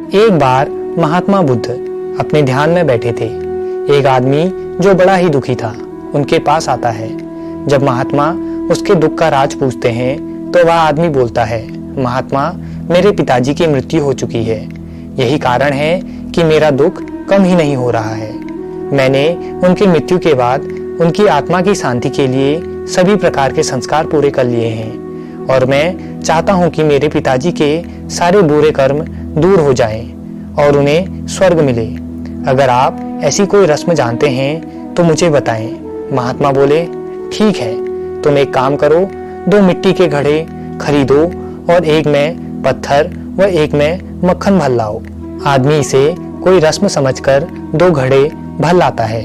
एक बार महात्मा बुद्ध अपने ध्यान में बैठे थे। एक आदमी जो बड़ा ही दुखी था उनके पास आता है। जब महात्मा उसके दुख का राज पूछते हैं तो वह आदमी बोलता है, महात्मा, मेरे पिताजी की मृत्यु हो चुकी है। यही कारण है कि मेरा दुख कम ही नहीं हो रहा है। मैंने उनकी मृत्यु के बाद उनकी आत्मा की शांति के लिए सभी प्रकार के संस्कार पूरे कर लिए हैं और मैं चाहता हूं कि मेरे पिताजी के सारे बुरे कर्म दूर हो जाएं और उन्हें स्वर्ग मिले। अगर आप ऐसी कोई रस्म जानते हैं तो मुझे बताएं। महात्मा बोले, ठीक है, तुम एक काम करो, 2 मिट्टी के घड़े खरीदो और एक में पत्थर व एक में मक्खन भर लाओ। आदमी इसे कोई रस्म समझकर 2 घड़े भर लाता है।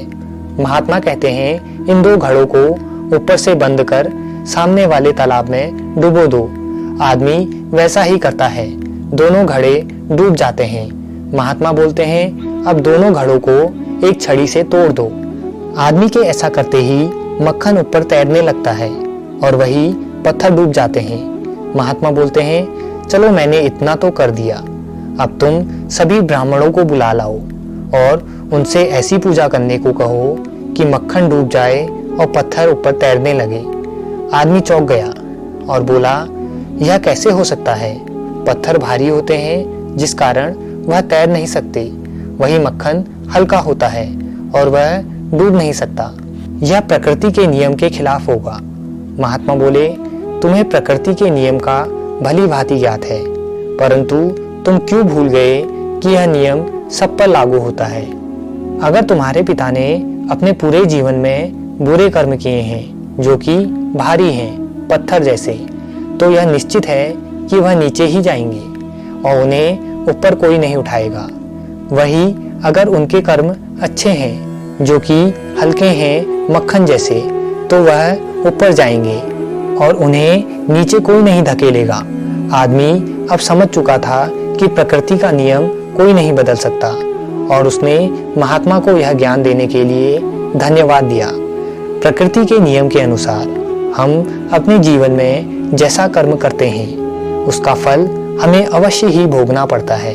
महात्मा कहते हैं, इन 2 घड़ों को ऊपर से बंद कर सामने वाले तालाब में डुबो दो। आदमी वैसा ही करता है, दोनों घड़े डूब जाते हैं। महात्मा बोलते हैं, अब दोनों घड़ों को एक छड़ी से तोड़ दो। आदमी के ऐसा करते ही मक्खन ऊपर तैरने लगता है और वही पत्थर डूब जाते हैं। महात्मा बोलते हैं, चलो मैंने इतना तो कर दिया, अब तुम सभी ब्राह्मणों को बुला लाओ और उनसे ऐसी पूजा करने को कहो कि मक्खन डूब जाए और पत्थर ऊपर तैरने लगे। आदमी चौंक गया और बोला, यह कैसे हो सकता है? पत्थर भारी होते हैं जिस कारण वह तैर नहीं सकते, वही मक्खन हल्का होता है और वह डूब नहीं सकता। यह प्रकृति के नियम के खिलाफ होगा। महात्मा बोले, तुम्हें प्रकृति के नियम का भली भांति ज्ञात है, परंतु तुम क्यों भूल गए कि यह नियम सब पर लागू होता है? अगर तुम्हारे पिता ने अपने पूरे जीवन में बुरे कर्म किए हैं जो कि भारी हैं, पत्थर जैसे, तो यह निश्चित है कि वह नीचे ही जाएंगे और उन्हें ऊपर कोई नहीं उठाएगा। वही अगर उनके कर्म अच्छे हैं जो कि हल्के हैं, मक्खन जैसे, तो वह ऊपर जाएंगे और उन्हें नीचे कोई नहीं धकेलेगा। आदमी अब समझ चुका था कि प्रकृति का नियम कोई नहीं बदल सकता और उसने महात्मा को यह ज्ञान देने के लिए धन्यवाद दिया। प्रकृति के नियम के अनुसार हम अपने जीवन में जैसा कर्म करते हैं उसका फल हमें अवश्य ही भोगना पड़ता है।